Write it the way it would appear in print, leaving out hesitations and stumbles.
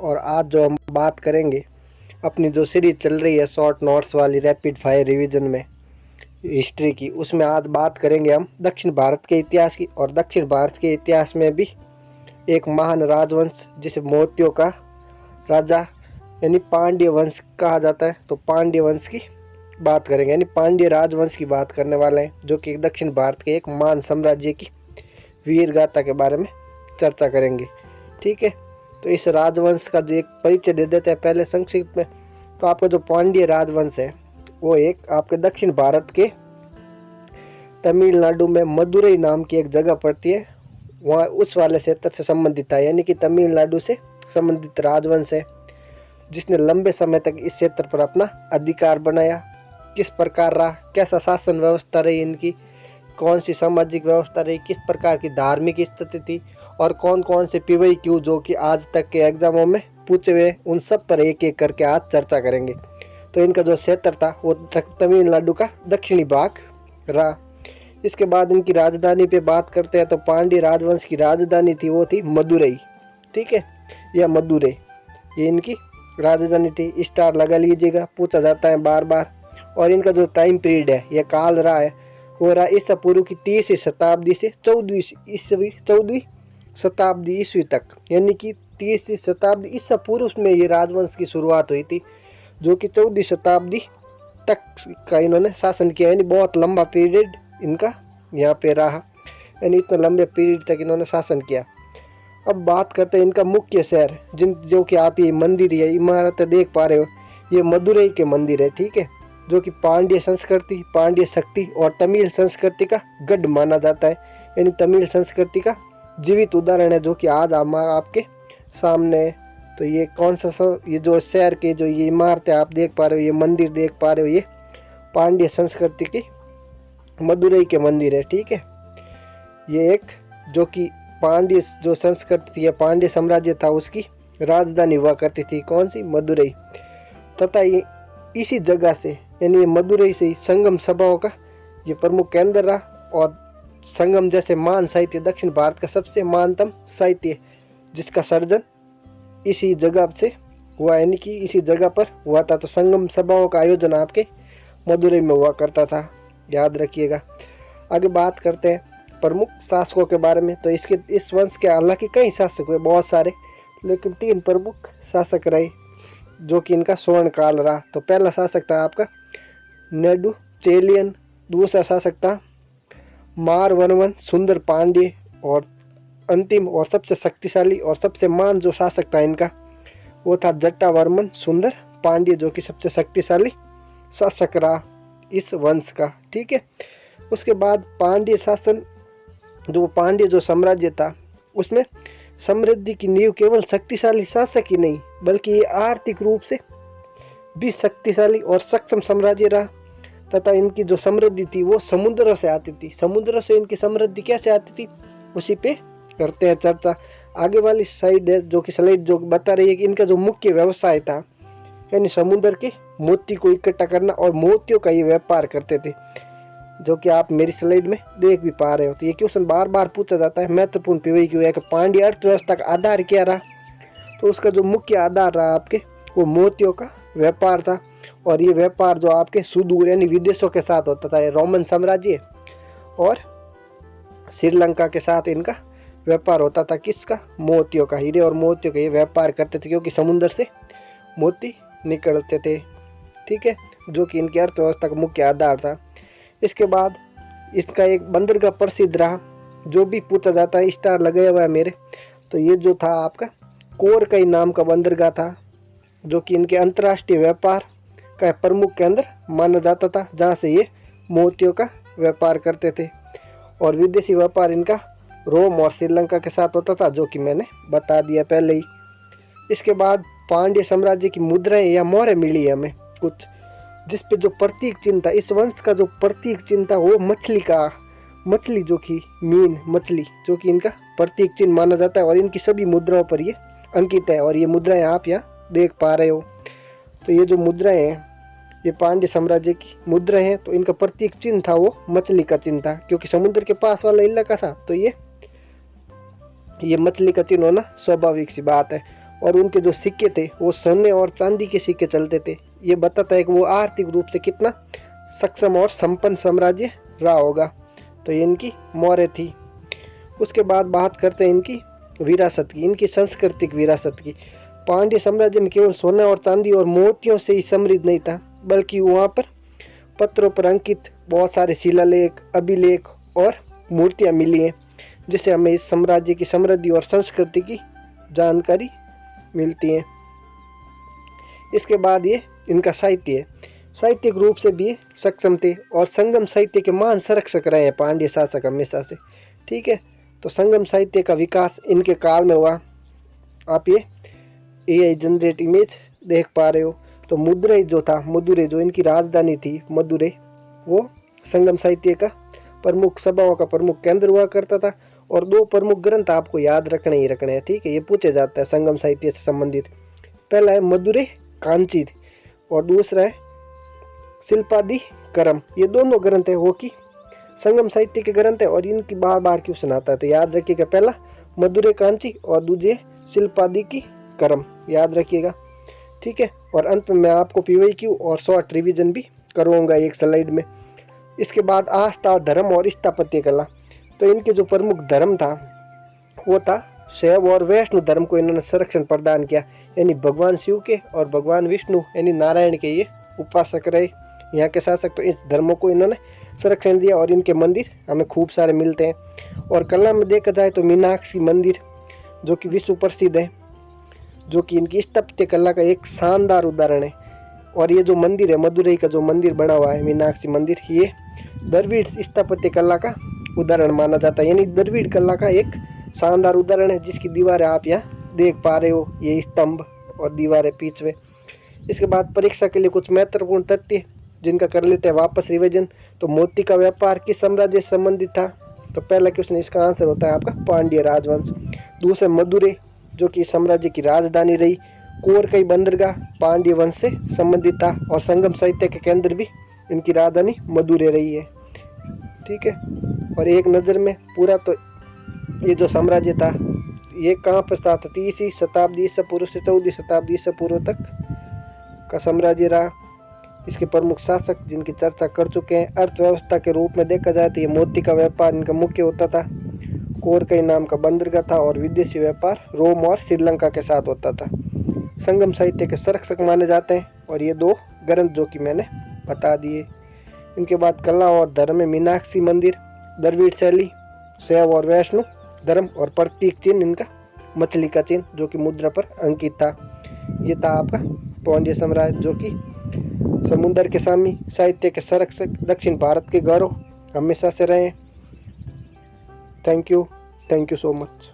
और आज जो हम बात करेंगे अपनी जो सीरीज चल रही है शॉर्ट नोट्स वाली रैपिड फायर रिवीजन में हिस्ट्री की, उसमें आज बात करेंगे हम दक्षिण भारत के इतिहास की। और दक्षिण भारत के इतिहास में भी एक महान राजवंश जिसे मौर्यों का राजा यानी पांड्य वंश कहा जाता है, तो पांड्य वंश की बात करेंगे, यानी पांड्य राजवंश की बात करने वाले हैं, जो कि दक्षिण भारत के एक महान साम्राज्य की वीर गाथा के बारे में चर्चा करेंगे। ठीक है, तो इस राजवंश का जो एक परिचय दे देते हैं पहले संक्षिप्त में। तो आपका जो पांड्य राजवंश है वो एक आपके दक्षिण भारत के तमिलनाडु में मदुरई नाम की एक जगह पड़ती है, वहाँ उस वाले क्षेत्र से संबंधित है, यानी कि तमिलनाडु से संबंधित राजवंश है, जिसने लंबे समय तक इस क्षेत्र पर अपना अधिकार बनाया। किस प्रकार रहा, कैसा शासन व्यवस्था रही इनकी, कौन सी सामाजिक व्यवस्था रही, किस प्रकार की धार्मिक स्थिति थी, और कौन कौन से पीवाई क्यू जो कि आज तक के एग्जामों में पूछे हुए, उन सब पर एक एक करके आज चर्चा करेंगे। तो इनका जो क्षेत्र था वो तमिलनाडु का दक्षिणी भाग रहा। इसके बाद इनकी राजधानी पे बात करते हैं, तो पांड्य राजवंश की राजधानी थी वो थी मदुरई। ठीक है, यह मदुरई ये इनकी राजधानी थी। स्टार लगा लीजिएगा, पूछा जाता है बार बार। और इनका जो टाइम पीरियड है, यह काल रहा है, वो रहा ईसा पूर्व की 30वीं शताब्दी से 14वीं शताब्दी ईस्वी तक, यानी कि 30वीं शताब्दी ईसा पूर्व में ये राजवंश की शुरुआत हुई थी, जो कि 14वीं शताब्दी तक का इन्होंने शासन किया, यानी बहुत लंबा पीरियड इनका यहाँ पे रहा, यानी इतना लंबे पीरियड तक इन्होंने शासन किया। अब बात करते हैं इनका मुख्य शहर, जो कि आप ये मंदिर या इमारत देख पा रहे हो, ये मदुरई के मंदिर है। ठीक है, जो कि पांड्य संस्कृति, पांड्य शक्ति और तमिल संस्कृति का गढ़ माना जाता है, यानी तमिल संस्कृति का जीवित उदाहरण है, जो कि आज हम आपके सामने है। तो ये कौन सा ये जो शहर के जो ये इमारतें आप देख पा रहे हो, ये मंदिर देख पा रहे हो, ये पांड्य संस्कृति की मदुरई के मंदिर है। ठीक है, ये एक जो कि पांड्य जो संस्कृति थी, पांड्य साम्राज्य था, उसकी राजधानी हुआ करती थी, कौन सी, मदुरई। तथा ये इसी जगह से यानी मदुरई से ही संगम सभाओं का ये प्रमुख केंद्र रहा। और संगम जैसे महान साहित्य, दक्षिण भारत का सबसे महानतम साहित्य जिसका सर्जन इसी जगह से हुआ, यानी कि इसी जगह पर हुआ था। तो संगम सभाओं का आयोजन आपके मदुरई में हुआ करता था, याद रखिएगा। आगे बात करते हैं प्रमुख शासकों के बारे में। तो इस वंश के हालांकि कई शासक हुए, बहुत सारे, लेकिन 3 प्रमुख शासक रहे जो कि इनका स्वर्ण काल रहा। तो पहला शासक था आपका नेडुचेलियन, दूसरा शासक था मारवर्मन सुंदर पांड्य, और अंतिम और सबसे शक्तिशाली और सबसे महान जो शासक था इनका वो था जटावर्मन सुंदर पांड्य, जो कि सबसे शक्तिशाली शासक रहा इस वंश का। ठीक है, उसके बाद पांड्य शासन पांड्य जो साम्राज्य था, उसमें समृद्धि की नींव केवल शक्तिशाली शासक ही नहीं, बल्कि ये आर्थिक रूप से भी शक्तिशाली और सक्षम साम्राज्य रहा। तथा इनकी जो समृद्धि थी वो समुद्रों से आती थी। समुद्रों से इनकी समृद्धि कैसे आती थी, उसी पे करते हैं चर्चा। आगे वाली साइड है जो कि स्लाइड जो बता रही है कि इनका जो मुख्य व्यवसाय था, यानी समुद्र के मोती को इकट्ठा करना और मोतियों का ये व्यापार करते थे, जो कि आप मेरी स्लाइड में देख भी पा रहे हो। तो ये क्वेश्चन बार बार पूछा जाता है, महत्वपूर्ण पीवाई क्यों है कि पांड्य अर्थव्यवस्था का आधार क्या रहा। तो उसका जो मुख्य आधार रहा आपके वो मोतियों का व्यापार था। और ये व्यापार जो आपके सुदूर यानी विदेशों के साथ होता था, रोमन साम्राज्य और श्रीलंका के साथ इनका व्यापार होता था। किसका, मोतियों का, हीरे और मोतियों का ये व्यापार करते थे, क्योंकि समुद्र से मोती निकलते थे। ठीक है, जो कि इनकी अर्थव्यवस्था का मुख्य आधार था। इसके बाद इसका एक बंदरगाह प्रसिद्ध रहा, जो भी पूछा जाता है, स्टार लगाया हुआ है मेरे। तो ये जो था आपका कोरकई नाम का बंदरगाह था, जो कि इनके अंतर्राष्ट्रीय व्यापार का प्रमुख केंद्र माना जाता था, जहाँ से ये मोतियों का व्यापार करते थे। और विदेशी व्यापार इनका रोम और श्रीलंका के साथ होता था, जो कि मैंने बता दिया पहले ही। इसके बाद पांड्य साम्राज्य की मुद्राएं या मोहरें मिली हमें कुछ, जिस पे जो प्रतीक चिन्ह था, इस वंश का जो प्रतीक चिन्ह था वो मछली जो कि मीन मछली, जो कि इनका प्रतीक चिन्ह माना जाता है। और इनकी सभी मुद्राओं पर ये अंकित है, और ये मुद्राएं आप यहाँ देख पा रहे हो। तो ये जो मुद्राएं हैं ये पांड्य साम्राज्य की मुद्राएं हैं। तो इनका प्रतीक चिन्ह था वो मछली का चिन्ह था, क्योंकि समुद्र के पास वाला इलाका था, तो ये मछली का चिन्ह होना स्वाभाविक सी बात है। और उनके जो सिक्के थे वो सोने और चांदी के सिक्के चलते थे। ये बताता है कि वो आर्थिक रूप से कितना सक्षम और संपन्न साम्राज्य रहा होगा। तो ये इनकी मौर्य थी। उसके बाद बात करते हैं इनकी विरासत की, इनकी सांस्कृतिक विरासत की। पांड्य साम्राज्य में केवल सोना और चांदी और मोतियों से ही समृद्ध नहीं था, बल्कि वहाँ पर पत्रों पर अंकित बहुत सारे शिलालेख, अभिलेख और मूर्तियाँ मिली हैं, जिससे हमें इस साम्राज्य की समृद्धि और संस्कृति की जानकारी मिलती है। इसके बाद ये इनका साहित्य है। साहित्यिक रूप से भी सक्षम थे और संगम साहित्य के महान संरक्षक रहे हैं पांड्य शासक हमेशा से। ठीक है, तो संगम साहित्य का विकास इनके काल में हुआ। आप ये AI जनरेट इमेज देख पा रहे हो। तो मदुरै जो था, मदुरै जो इनकी राजधानी थी मदुरै, वो संगम साहित्य का प्रमुख सभाओं का प्रमुख केंद्र हुआ करता था। और 2 प्रमुख ग्रंथ आपको याद रखने ही रखने हैं। ठीक है, ये पूछे जाता है संगम साहित्य से संबंधित। पहला है मदुरै कांची और दूसरा है शिल्पादिकरम। ये दोनों ग्रंथ है वो कि संगम साहित्य के ग्रंथ है और इनकी बार बार क्वेश्चन आता है। तो याद रखिएगा, पहला मदुरै कांची और दूसरे शिल्पादिकरम, याद रखिएगा। ठीक है, और अंत में मैं आपको PYQ और शॉर्ट रिवीजन भी करवाऊंगा एक स्लाइड में। इसके बाद आस्था, धर्म और स्थापत्य कला। तो इनके जो प्रमुख धर्म था वो था शैव और वैष्णव धर्म को इन्होंने संरक्षण प्रदान किया, यानी भगवान शिव के और भगवान विष्णु यानी नारायण के ये उपासक रहे यहाँ के शासक। तो इस धर्मों को इन्होंने संरक्षण दिया और इनके मंदिर हमें खूब सारे मिलते हैं। और कला में देखा जाए तो मीनाक्षी मंदिर जो कि विश्व प्रसिद्ध है, जो कि इनकी स्थापत्य कला का एक शानदार उदाहरण है। और ये जो मंदिर है मदुरै का जो मंदिर बना हुआ है मीनाक्षी मंदिर, ये द्रविड़ स्थापत्य कला का उदाहरण माना जाता है, यानी द्रविड़ कला का एक शानदार उदाहरण है, जिसकी दीवारें आप यहाँ देख पा रहे हो, ये स्तंभ और दीवारें बीच में। इसके बाद परीक्षा के लिए कुछ महत्वपूर्ण तथ्य जिनका कर लेते हैं वापस रिवीजन। तो मोती का व्यापार किस साम्राज्य से संबंधित था? तो पहला क्वेश्चन इसका आंसर होता है आपका पांड्य राजवंश। दूसरा मदुरै जो कि साम्राज्य की राजधानी रही। कोरकई बंदरगाह पांड्य वंश से संबंधित था और संगम साहित्य के केंद्र भी इनकी राजधानी मदुरै रही है। ठीक है, और एक नज़र में पूरा तो ये जो साम्राज्य था ये कहाँ पर था? 3वीं शताब्दी ईसा पूर्व से 14वीं शताब्दी ईसा पूर्व तक का साम्राज्य रहा। इसके प्रमुख शासक जिनकी चर्चा कर चुके हैं। अर्थव्यवस्था के रूप में देखा जाए तो ये मोती का व्यापार इनका मुख्य होता था, कोरकई नाम का बंदरगाह था और विदेशी व्यापार रोम और श्रीलंका के साथ होता था। संगम साहित्य के संरक्षक माने जाते हैं और ये 2 ग्रंथ जो कि मैंने बता दिए। इनके बाद कला और धर्म में मीनाक्षी मंदिर, द्रविड़ शैली, शैव और वैष्णव धर्म और प्रतीक चिन्ह इनका मछली का चिन्ह जो कि मुद्रा पर अंकित था। ये था आपका पांड्य साम्राज्य जो कि समुद्र के स्वामी, साहित्य के संरक्षक, दक्षिण भारत के गौरव हमेशा से रहे। Thank you so much.